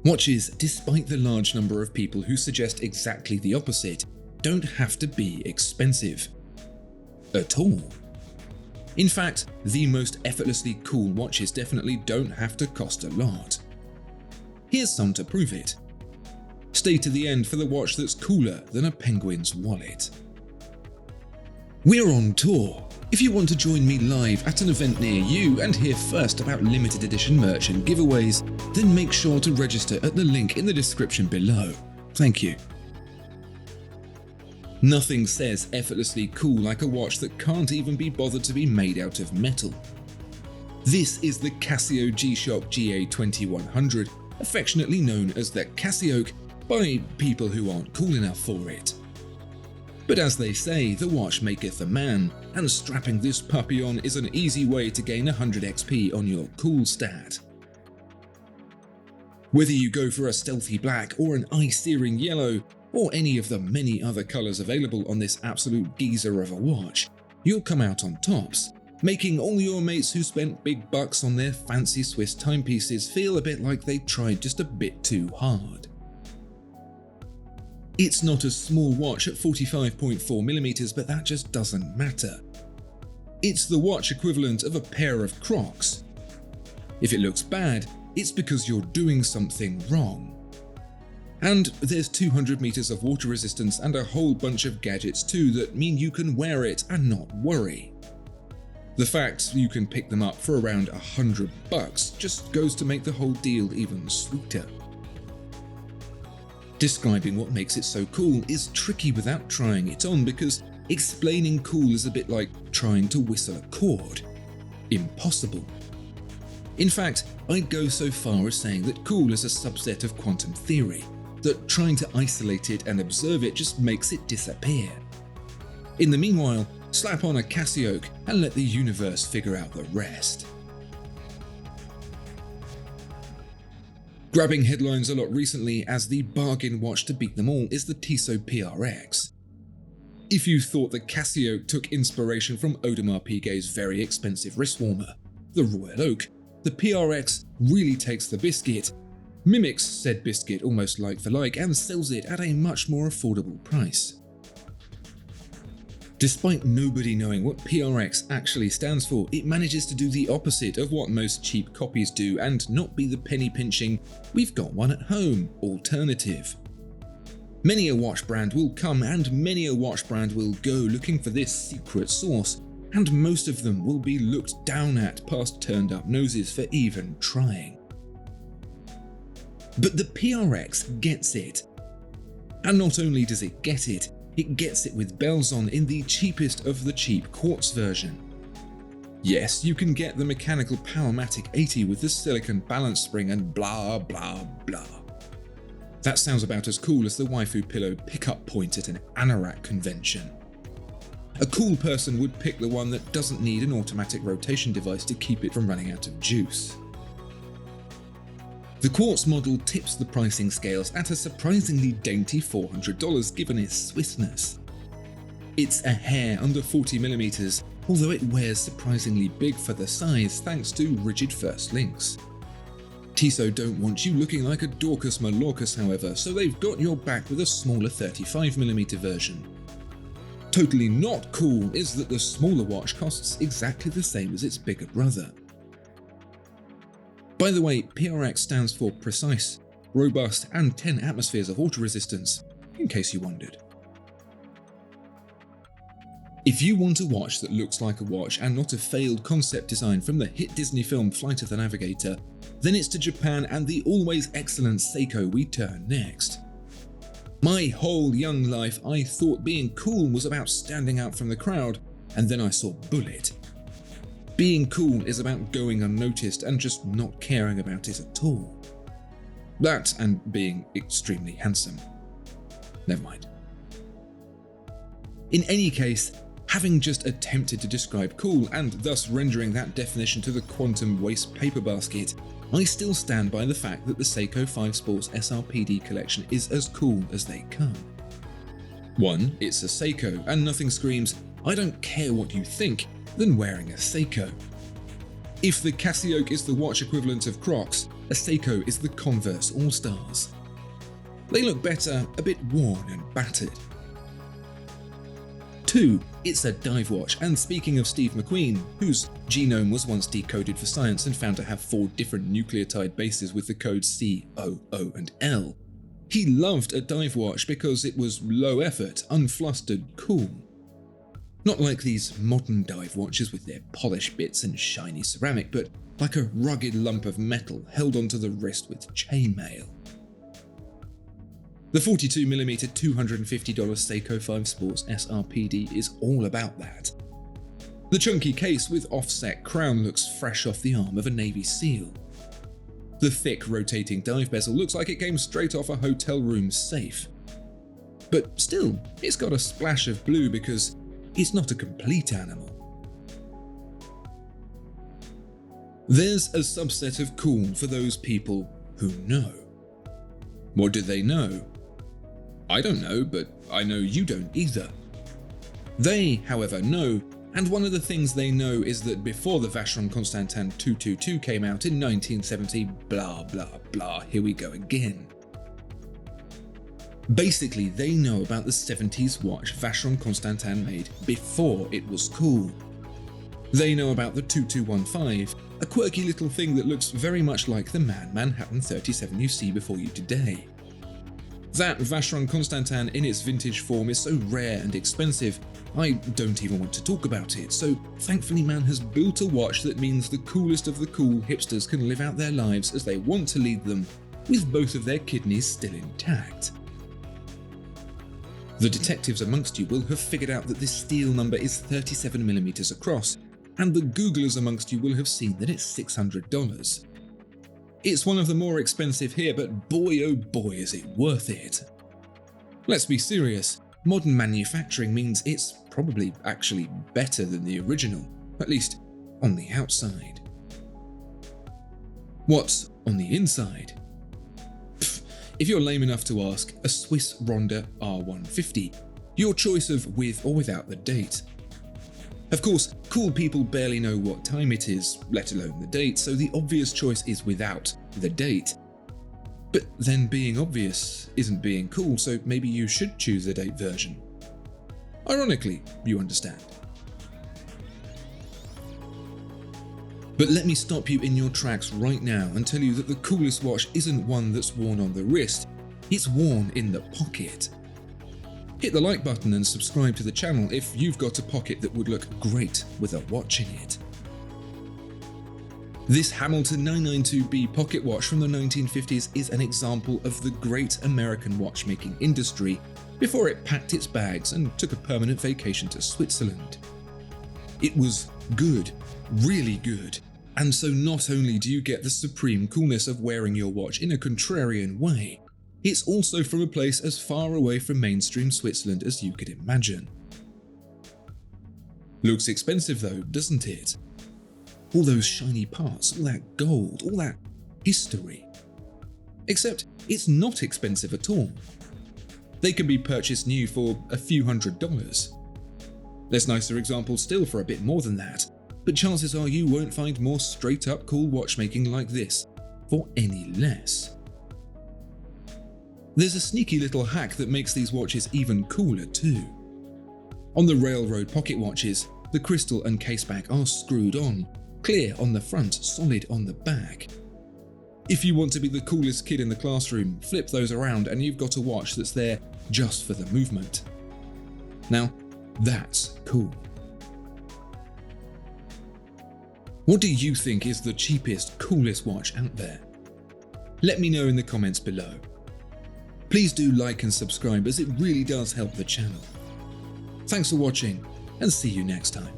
Watches, despite the large number of people who suggest exactly the opposite, don't have to be expensive. At all. In fact, the most effortlessly cool watches definitely don't have to cost a lot. Here's some to prove it. Stay to the end for the watch that's cooler than a penguin's wallet. We're on tour. If you want to join me live at an event near you and hear first about limited edition merch and giveaways, then make sure to register at the link in the description below. Thank you. Nothing says effortlessly cool like a watch that can't even be bothered to be made out of metal. This is the Casio G-Shock GA2100, affectionately known as the Casio by people who aren't cool enough for it. But as they say, the watch maketh a man, and strapping this puppy on is an easy way to gain 100 XP on your cool stat. Whether you go for a stealthy black or an eye-searing yellow, or any of the many other colours available on this absolute geezer of a watch, you'll come out on tops, making all your mates who spent big bucks on their fancy Swiss timepieces feel a bit like they tried just a bit too hard. It's not a small watch at 45.4mm, but that just doesn't matter. It's the watch equivalent of a pair of Crocs. If it looks bad, it's because you're doing something wrong. And there's 200 meters of water resistance and a whole bunch of gadgets too that mean you can wear it and not worry. The fact you can pick them up for around $100 just goes to make the whole deal even sweeter. Describing what makes it so cool is tricky without trying it on, because explaining cool is a bit like trying to whistle a chord. Impossible. In fact, I'd go so far as saying that cool is a subset of quantum theory, that trying to isolate it and observe it just makes it disappear. In the meanwhile, slap on a Casio and let the universe figure out the rest. Grabbing headlines a lot recently as the bargain watch to beat them all is the Tissot PRX. If you thought the Casio took inspiration from Audemars Piguet's very expensive wrist warmer, the Royal Oak, the PRX really takes the biscuit, mimics said biscuit almost like for like, and sells it at a much more affordable price. Despite nobody knowing what PRX actually stands for, it manages to do the opposite of what most cheap copies do and not be the penny pinching "we've got one at home" alternative. Many a watch brand will come and many a watch brand will go looking for this secret sauce, and most of them will be looked down at past turned up noses for even trying. But the PRX gets it. And not only does it get it gets it with bells on in the cheapest of the cheap quartz version. Yes, you can get the mechanical Powermatic 80 with the silicon balance spring and blah blah blah. That sounds about as cool as the waifu pillow pickup point at an anorak convention. A cool person would pick the one that doesn't need an automatic rotation device to keep it from running out of juice. The quartz model tips the pricing scales at a surprisingly dainty $400 given its Swissness. It's a hair under 40mm, although it wears surprisingly big for the size thanks to rigid first links. Tiso don't want you looking like a Dorcas Malorcas, however, so they've got your back with a smaller 35mm version. Totally not cool is that the smaller watch costs exactly the same as its bigger brother. By the way, PRX stands for precise, robust, and 10 atmospheres of water resistance, in case you wondered. If you want a watch that looks like a watch and not a failed concept design from the hit Disney film Flight of the Navigator, then it's to Japan and the always excellent Seiko we turn next. My whole young life I thought being cool was about standing out from the crowd, and then I saw Bullet. Being cool is about going unnoticed and just not caring about it at all. That and being extremely handsome. Never mind. In any case, having just attempted to describe cool and thus rendering that definition to the quantum waste paper basket, I still stand by the fact that the Seiko 5 Sports SRPD collection is as cool as they come. 1. It's a Seiko, and nothing screams, "I don't care what you think," than wearing a Seiko. If the Casio is the watch equivalent of Crocs, a Seiko is the Converse All-Stars. They look better, a bit worn and battered. 2. It's a dive watch, and speaking of Steve McQueen, whose genome was once decoded for science and found to have 4 different nucleotide bases with the codes C, O, O and L, he loved a dive watch because it was low effort, unflustered, cool. Not like these modern dive watches with their polished bits and shiny ceramic, but like a rugged lump of metal held onto the wrist with chainmail. The 42mm $250 Seiko 5 Sports SRPD is all about that. The chunky case with offset crown looks fresh off the arm of a Navy SEAL. The thick rotating dive bezel looks like it came straight off a hotel room safe. But still, it's got a splash of blue because it's not a complete animal. There's a subset of cool for those people who know. What do they know? I don't know, but I know you don't either. They, however, know, and one of the things they know is that before the Vashon Constantin 222 came out in 1970, blah blah blah, here we go again. Basically, they know about the 70s watch Vashon Constantin made before it was cool. They know about the 2215, a quirky little thing that looks very much like the Maen Manhattan 37 you see before you today. That Vashon Constantin in its vintage form is so rare and expensive, I don't even want to talk about it, so thankfully man has built a watch that means the coolest of the cool hipsters can live out their lives as they want to lead them, with both of their kidneys still intact. The detectives amongst you will have figured out that this steel number is 37mm across, and the Googlers amongst you will have seen that it's $600. It's one of the more expensive here, but boy oh boy is it worth it. Let's be serious, modern manufacturing means it's probably actually better than the original, at least on the outside. What's on the inside? If you're lame enough to ask, a Swiss Ronda R150, your choice of with or without the date. Of course, cool people barely know what time it is, let alone the date, so the obvious choice is without the date. But then being obvious isn't being cool, so maybe you should choose the date version. Ironically, you understand. But let me stop you in your tracks right now and tell you that the coolest watch isn't one that's worn on the wrist, it's worn in the pocket. Hit the like button and subscribe to the channel if you've got a pocket that would look great with a watch in it. This Hamilton 992B pocket watch from the 1950s is an example of the great American watchmaking industry before it packed its bags and took a permanent vacation to Switzerland. It was good, really good, and so not only do you get the supreme coolness of wearing your watch in a contrarian way, it's also from a place as far away from mainstream Switzerland as you could imagine. Looks expensive though, doesn't it? All those shiny parts, all that gold, all that history. Except it's not expensive at all. They can be purchased new for a few $100s. There's nicer examples still for a bit more than that, but chances are you won't find more straight up cool watchmaking like this for any less. There's a sneaky little hack that makes these watches even cooler too. On the railroad pocket watches, the crystal and caseback are screwed on, clear on the front, solid on the back. If you want to be the coolest kid in the classroom, flip those around and you've got a watch that's there just for the movement. Now, that's cool. What do you think is the cheapest, coolest watch out there? Let me know in the comments below. Please do like and subscribe as it really does help the channel. Thanks for watching and see you next time.